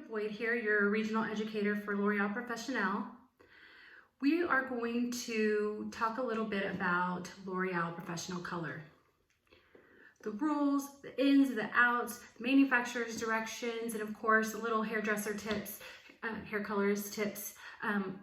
Boyd here, your regional educator for L'Oréal Professionnel. We are going to talk a little bit about L'Oréal Professional Color. The rules, the ins, the outs, the manufacturer's directions, and of course, little hairdresser tips, hair colorist tips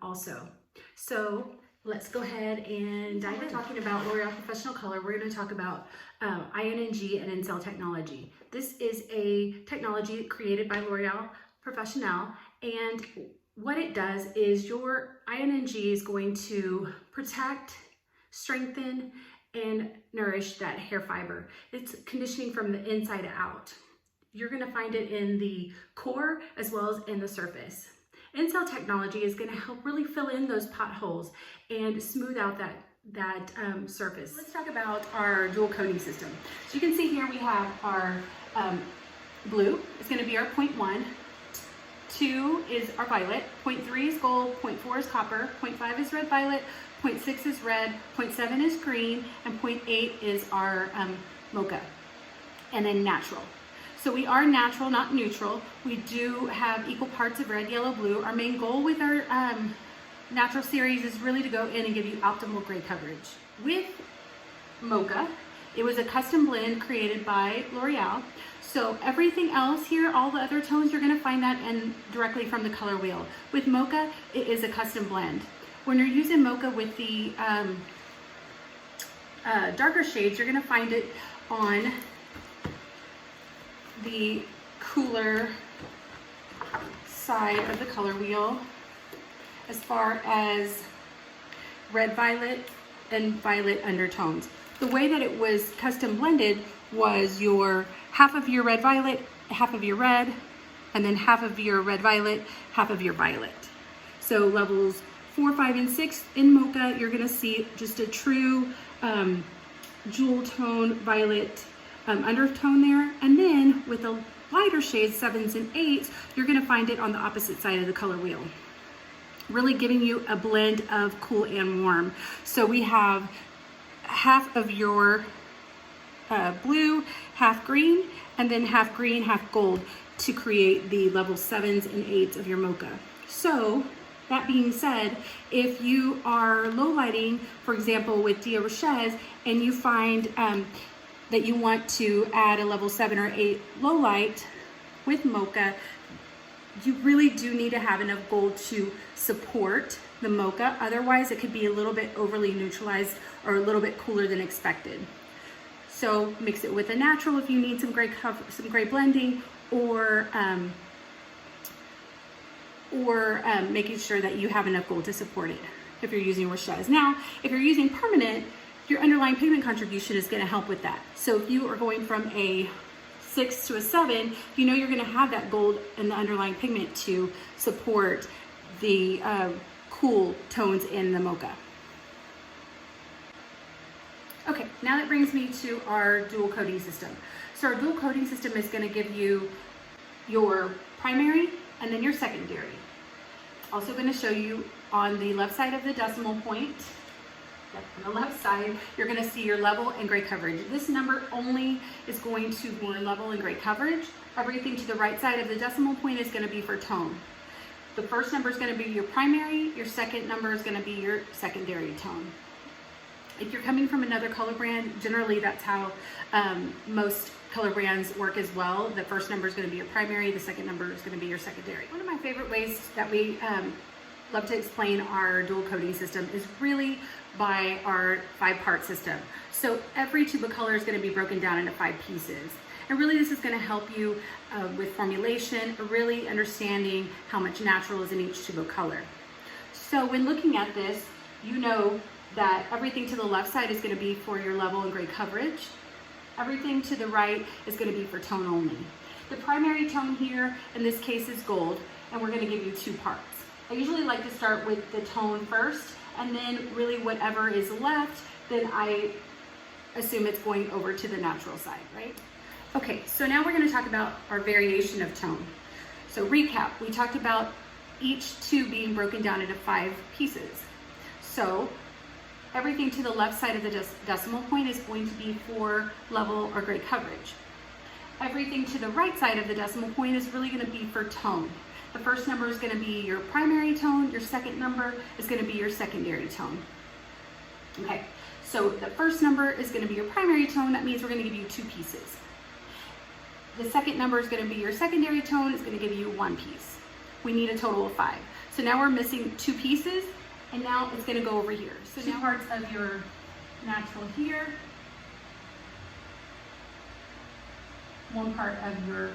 also. So let's go ahead and dive in. Talking about L'Oréal Professional Color, we're going to talk about ING and in-cell technology. This is a technology created by L'Oréal Professionnel, and what it does is your ING is going to protect, strengthen, and nourish that hair fiber. It's conditioning from the inside out. You're going to find it in the core as well as in the surface. In-cell technology is going to help really fill in those potholes and smooth out that surface. Let's talk about our dual coating system. So you can see here we have our blue. It's going to be our 0.1. 2 is our violet, 0.3 is gold, 0.4 is copper, 0.5 is red violet, 0.6 is red, 0.7 is green, and 0.8 is our mocha, and then natural. So we are natural, not neutral. We do have equal parts of red, yellow, blue. Our main goal with our natural series is really to go in and give you optimal gray coverage. With mocha, it was a custom blend created by L'Oréal. So everything else here, all the other tones, you're gonna find that in directly from the color wheel. With mocha, it is a custom blend. When you're using mocha with the darker shades, you're gonna find it on the cooler side of the color wheel as far as red violet and violet undertones. The way that it was custom blended was your half of your red violet, half of your red, and then half of your red violet, half of your violet. So levels 4, 5, and 6 in mocha, you're gonna see just a true jewel tone violet undertone there. And then with the lighter shades, 7s and 8s, you're gonna find it on the opposite side of the color wheel, really giving you a blend of cool and warm. So we have half of your blue, half green, and then half green, half gold to create the level 7s and 8s of your mocha. So that being said, if you are low lighting, for example, with Dia Roches, and you find that you want to add a level 7 or 8 low light with mocha, you really do need to have enough gold to support the mocha. Otherwise, it could be a little bit overly neutralized or a little bit cooler than expected. So mix it with a natural if you need some gray blending, or making sure that you have enough gold to support it if you're using Roches. Now, if you're using permanent, your underlying pigment contribution is going to help with that. So if you are going from a 6 to a 7, you know you're going to have that gold and the underlying pigment to support the cool tones in the mocha. Okay, now that brings me to our dual coating system. So our dual coating system is going to give you your primary and then your secondary. Also going to show you on the left side of the decimal point, on the left side, you're going to see your level and gray coverage. This number only is going to be level and gray coverage. Everything to the right side of the decimal point is going to be for tone. The first number is going to be your primary, your second number is going to be your secondary tone. If you're coming from another color brand, generally that's how most color brands work as well. The first number is going to be your primary, the second number is going to be your secondary. One of my favorite ways that we love to explain our dual coating system is really by our 5-part system. So every tube of color is going to be broken down into 5 pieces. And really this is going to help you with formulation, really understanding how much natural is in each tube of color. So when looking at this, you know that everything to the left side is going to be for your level and gray coverage. Everything to the right is going to be for tone only. The primary tone here in this case is gold, and we're going to give you 2 parts. I usually like to start with the tone first, and then really whatever is left, then I assume it's going over to the natural side, right? Okay, so now we're going to talk about our variation of tone. So recap, we talked about each tube being broken down into 5 pieces. So everything to the left side of the decimal point is going to be for level or gray coverage. everything to the right side of the decimal point is really going to be for tone. The first number is going to be your primary tone. Your second number is going to be your secondary tone. Okay, so the first number is going to be your primary tone. That means we're going to give you 2 pieces. The second number is going to be your secondary tone. It's going to give you 1 piece. We need a total of 5. So now we're missing 2 pieces, and now it's going to go over here. So 2 parts of your natural here, 1 part of your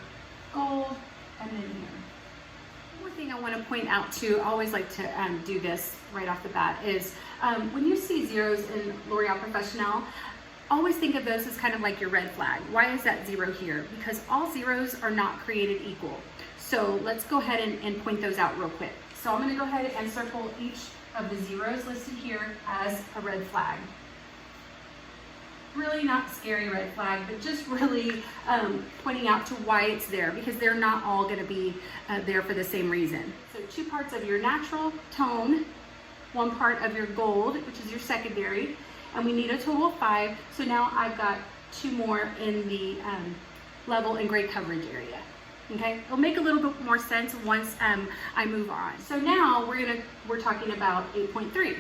gold, and then here. One more thing I want to point out too, I always like to do this right off the bat, is when you see zeros in L'Oréal Professionnel, always think of those as kind of like your red flag. Why is that 0 here? Because all zeros are not created equal. So let's go ahead and point those out real quick. So I'm going to go ahead and circle each of the zeros listed here as a red flag. Really not scary red flag, but just really pointing out to why it's there, because they're not all going to be there for the same reason. So 2 parts of your natural tone, 1 part of your gold, which is your secondary, and we need a total of 5. So now I've got 2 more in the level and gray coverage area. Okay, it'll make a little bit more sense once I move on. So now we're talking about 8.3.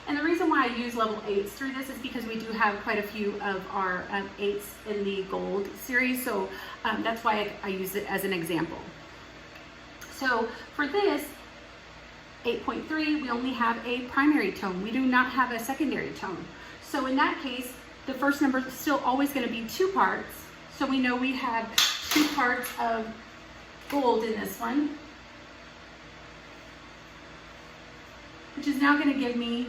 And the reason why I use level 8s through this is because we do have quite a few of our 8s in the gold series, so that's why I use it as an example. So for this 8.3, we only have a primary tone. We do not have a secondary tone. So in that case, the first number is still always going to be 2 parts. So we know we have 2 parts of gold in this one, which is now going to give me,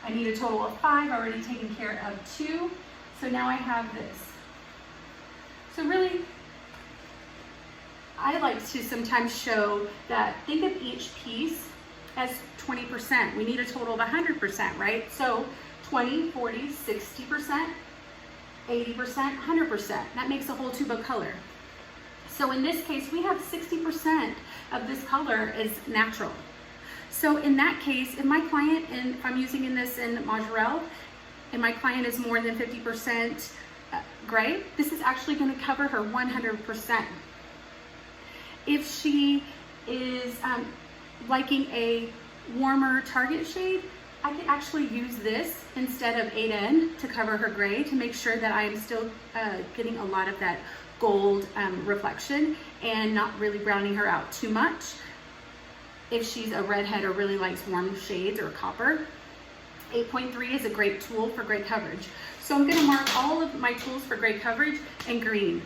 I need a total of 5, already taken care of 2. So now I have this. So really, I like to sometimes show that, think of each piece as 20%. We need a total of 100%, right? So 20, 40, 60%, 80%, 100%. That makes a whole tube of color. So in this case, we have 60% of this color is natural. So in that case, if my client, and if I'm using this in Majorelle, and my client is more than 50% gray, this is actually going to cover her 100%. If she is liking a warmer target shade, I can actually use this instead of 8N to cover her gray to make sure that I am still getting a lot of that gold reflection and not really browning her out too much. If she's a redhead or really likes warm shades or copper, 8.3 is a great tool for gray coverage. So I'm going to mark all of my tools for gray coverage in green.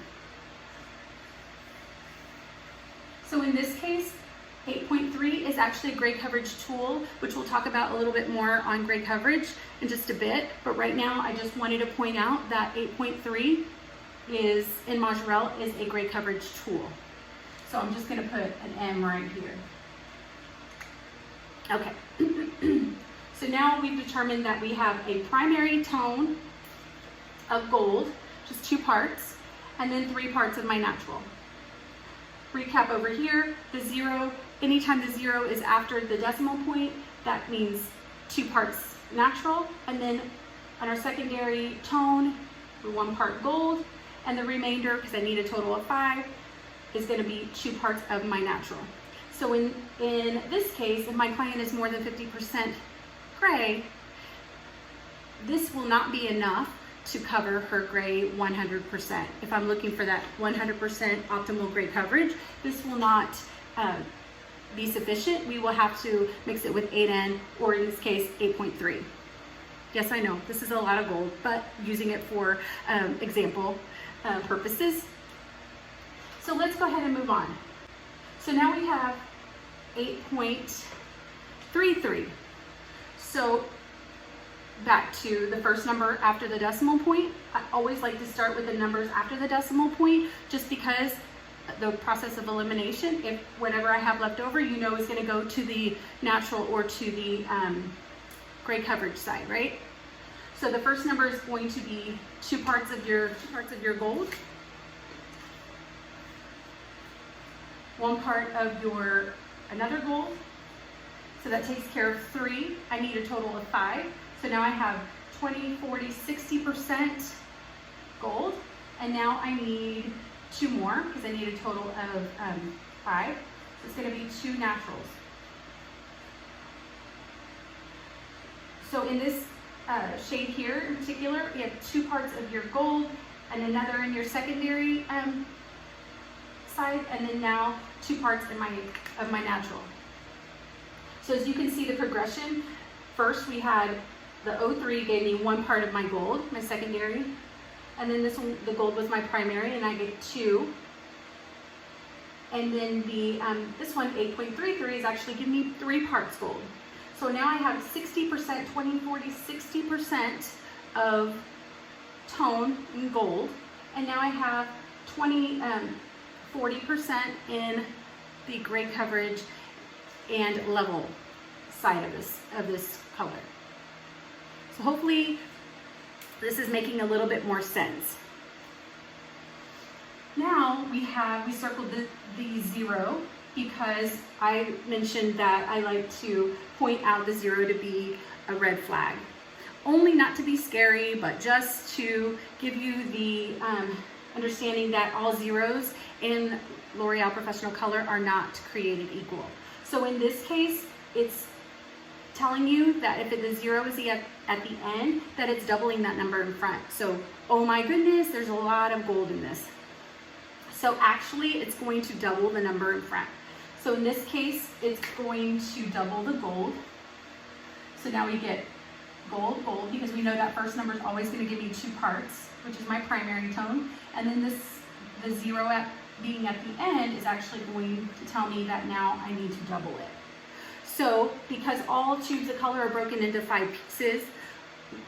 So in this case, 8.3 is actually a gray coverage tool, which we'll talk about a little bit more on gray coverage in just a bit. But right now, I just wanted to point out that 8.3 is, in Majorelle, is a gray coverage tool. So I'm just going to put an M right here. Okay, so now we've determined that we have a primary tone of gold, just 2 parts, and then 3 parts of my natural. Recap over here, the 0, anytime the 0 is after the decimal point, that means 2 parts natural, and then on our secondary tone, 1 part gold, and the remainder, because I need a total of 5, is going to be 2 parts of my natural. So in this case, if my client is more than 50% gray, this will not be enough to cover her gray 100%. If I'm looking for that 100% optimal gray coverage, this will not be sufficient. We will have to mix it with 8N, or in this case, 8.3. Yes, I know, this is a lot of gold, but using it for example purposes. So let's go ahead and move on. So now we have 8.33. So back to the first number after the decimal point. I always like to start with the numbers after the decimal point, just because the process of elimination, if whatever I have left over, you know, is going to go to the natural or to the gray coverage side, right? So the first number is going to be 2 parts of your gold, 1 part of your another gold. So that takes care of 3. I need a total of 5. So now I have 20, 40, 60% gold, and now I need 2 more because I need a total of 5. So it's going to be 2 naturals. So in this shade here in particular, you have 2 parts of your gold and another in your secondary side, and then now 2 parts of my natural. So as you can see the progression, first we had the 03 gave me 1 part of my gold, my secondary, and then this one, the gold was my primary, and I get 2. And then the this one, 8.33, is actually giving me 3 parts gold. So now I have 60%, 20, 40, 60% of tone in gold, and now I have 20, 40% in the gray coverage and level side of this color. So hopefully this is making a little bit more sense. Now we circled the 0 because I mentioned that I like to point out the 0 to be a red flag. Only not to be scary, but just to give you the understanding that all zeros in L'Oréal Professional Color are not created equal. So in this case, it's telling you that if the 0 is at the end, that it's doubling that number in front. So, oh my goodness, there's a lot of gold in this. So actually, it's going to double the number in front. So in this case, it's going to double the gold. So now we get gold, gold, because we know that first number is always going to give me 2 parts, which is my primary tone. And then the 0 being at the end is actually going to tell me that now I need to double it. So because all tubes of color are broken into 5 pieces,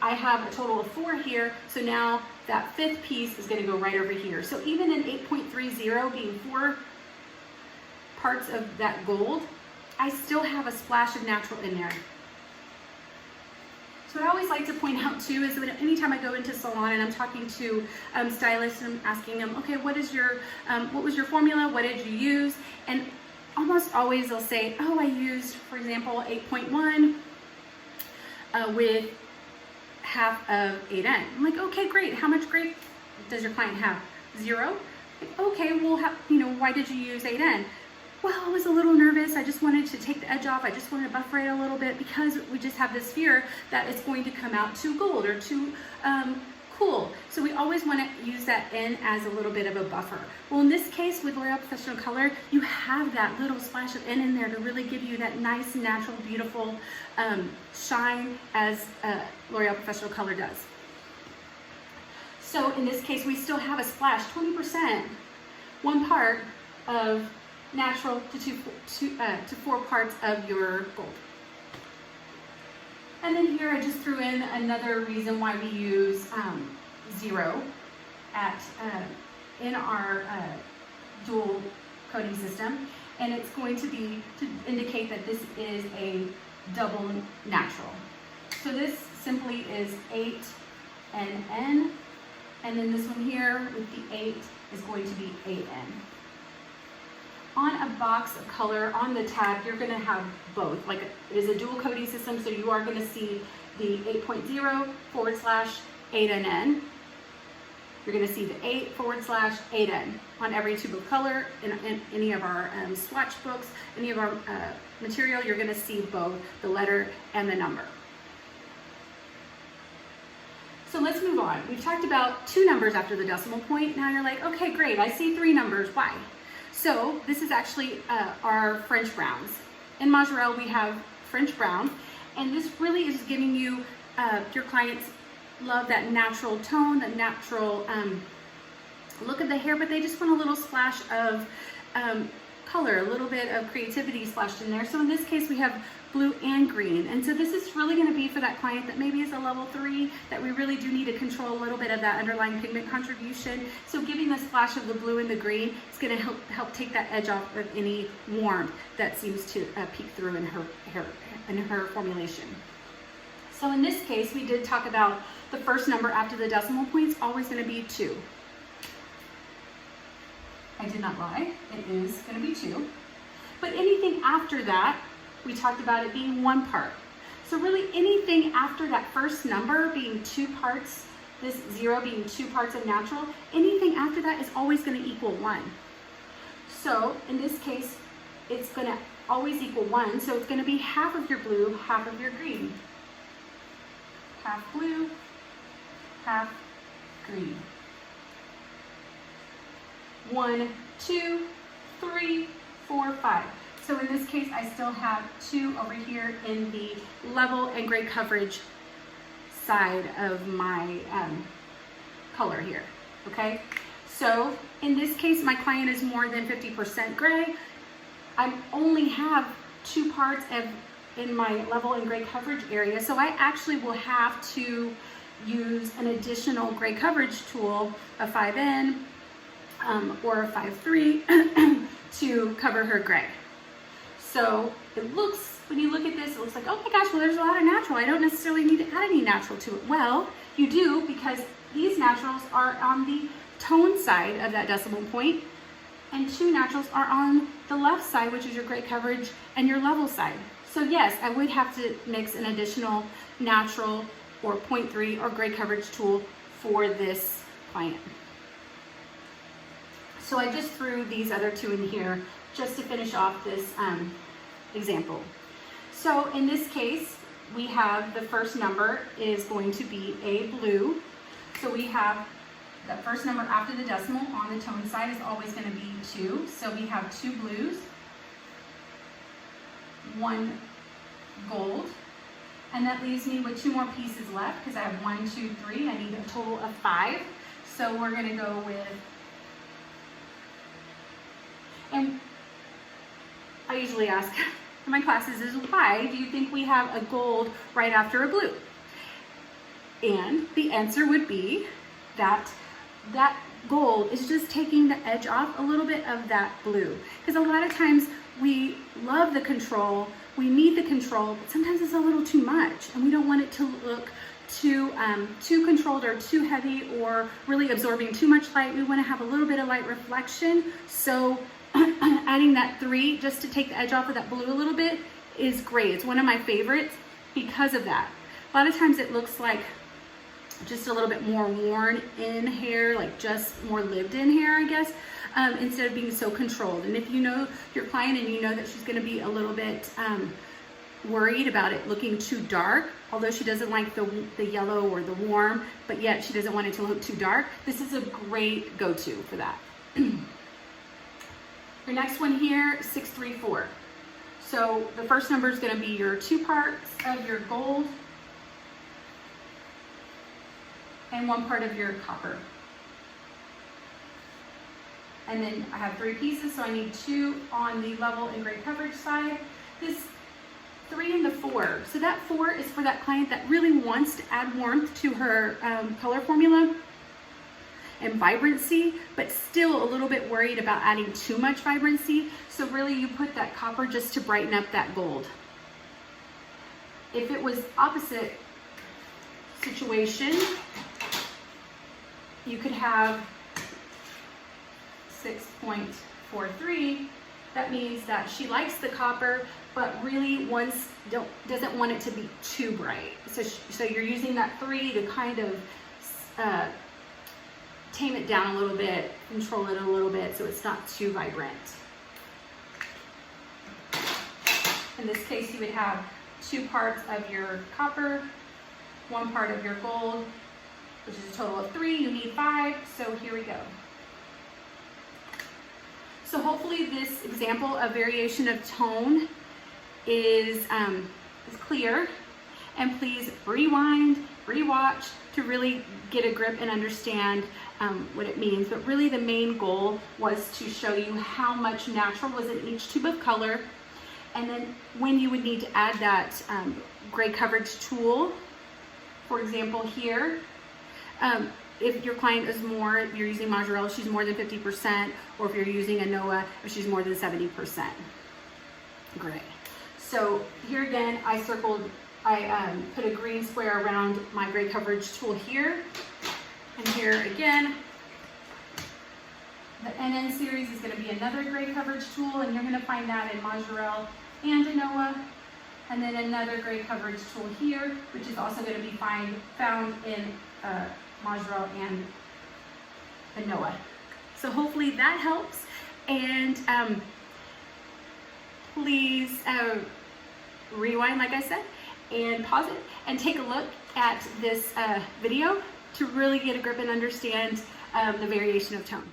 I have a total of 4 here. So now that 5th piece is going to go right over here. So even in 8.30 being 4 parts of that gold, I still have a splash of natural in there. So what I always like to point out too is that anytime I go into salon and I'm talking to stylists and I'm asking them, okay, what was your formula? What did you use? And almost always they'll say, oh, I used, for example, 8.1 with half of 8N. I'm like, okay, great. How much gray does your client have? 0? Okay, well, why did you use 8N? Well, I was a little nervous. I just wanted to take the edge off. I just wanted to buffer it a little bit because we just have this fear that it's going to come out too gold or too cool. So we always want to use that N as a little bit of a buffer. Well, in this case with L'Oréal Professional Color, you have that little splash of N in there to really give you that nice, natural, beautiful shine as L'Oréal Professional Color does. So in this case, we still have a splash, 20%, 1 part of natural to 4 parts of your gold. And then here I just threw in another reason why we use 0 in our dual coding system, and it's going to be to indicate that this is a double natural. So this simply is 8 and N, and then this one here with the 8 is going to be 8N. On a box of color, on the tag, you're going to have both. Like, it is a dual coding system, so you are going to see the 8.0/8NN. You're going to see the 8/8N on every tube of color. In any of our swatch books, any of our material, you're going to see both the letter and the number. So let's move on. We've talked about 2 numbers after the decimal point. Now you're like, okay, great, I see 3 numbers. Why? So this is actually our French browns. In Majorelle, we have French brown, and this really is giving you, your clients love that natural tone, that natural look of the hair, but they just want a little splash of color, a little bit of creativity splashed in there. So in this case, we have blue and green. And so this is really going to be for that client that maybe is a level 3, that we really do need to control a little bit of that underlying pigment contribution. So giving the splash of the blue and the green is going to help take that edge off of any warmth that seems to peek through in her hair, in her formulation. So in this case, we did talk about the first number after the decimal point is always going to be 2. I did not lie. It is going to be 2. But anything after that, we talked about it being 1 part. So really anything after that first number being 2 parts this 0 being 2 parts of natural, anything after that is always going to equal 1. So in this case, it's going to always equal 1, so it's going to be half of your blue, half of your green. Half blue, half green. 1, 2, 3, 4, 5. So in this case, I still have 2 over here in the level and gray coverage side of my color here, okay? So in this case, my client is more than 50% gray. I only have 2 parts in my level and gray coverage area, so I actually will have to use an additional gray coverage tool, a 5N or a 5.3 to cover her gray. So it looks, when you look at this, it looks like, oh my gosh, well there's a lot of natural. I don't necessarily need to add any natural to it. Well, you do, because these naturals are on the tone side of that decimal point, and 2 naturals are on the left side, which is your gray coverage, and your level side. So yes, I would have to mix an additional natural or 0.3 or gray coverage tool for this client. So I just threw these other 2 in here just to finish off this example. So in this case, we have the first number is going to be a blue. So we have the first number after the decimal on the tone side is always going to be 2. So we have 2 blues, 1 gold, and that leaves me with 2 more pieces left because I have 1, 2, 3. I need a total of 5. So we're going to go with, and I usually ask in my classes is, why do you think we have a gold right after a blue? And the answer would be that that gold is just taking the edge off a little bit of that blue. Because a lot of times we love the control, we need the control, but sometimes it's a little too much and we don't want it to look too controlled or too heavy or really absorbing too much light. We want to have a little bit of light reflection. So adding that 3 just to take the edge off of that blue a little bit is great. It's one of my favorites because of that. A lot of times it looks like just a little bit more worn in hair, like just more lived in hair, I guess, instead of being so controlled. And if you know your client and you know that she's going to be a little bit worried about it looking too dark, although she doesn't like the yellow or the warm, but yet she doesn't want it to look too dark, this is a great go-to for that. Your next one here, 634. So the first number is going to be your 2 parts of your gold and 1 part of your copper. And then I have 3 pieces, so I need 2 on the level and gray coverage side. This 3 and the 4. So that 4 is for that client that really wants to add warmth to her color formula and vibrancy, but still a little bit worried about adding too much vibrancy. So really you put that copper just to brighten up that gold. If it was opposite situation, you could have 6.43. That means that she likes the copper, but really doesn't want it to be too bright. So you're using that 3 to kind of tame it down a little bit, control it a little bit so it's not too vibrant. In this case, you would have 2 parts of your copper, 1 part of your gold, which is a total of 3. You need 5, so here we go. So hopefully this example of variation of tone is clear, and please rewind, rewatch to really get a grip and understand what it means. But really the main goal was to show you how much natural was in each tube of color, and then when you would need to add that gray coverage tool. For example here, if your client is more, if you're using Majorelle, she's more than 50%, or if you're using a Noah, she's more than 70% gray. So here again, I put a green square around my gray coverage tool here. And here again, the NN series is going to be another gray coverage tool, and you're going to find that in Majorelle and a Noah. And then another gray coverage tool here, which is also going to be found in Majra, and Noah. So hopefully that helps. And please rewind, like I said, and pause it and take a look at this video to really get a grip and understand the variation of tone.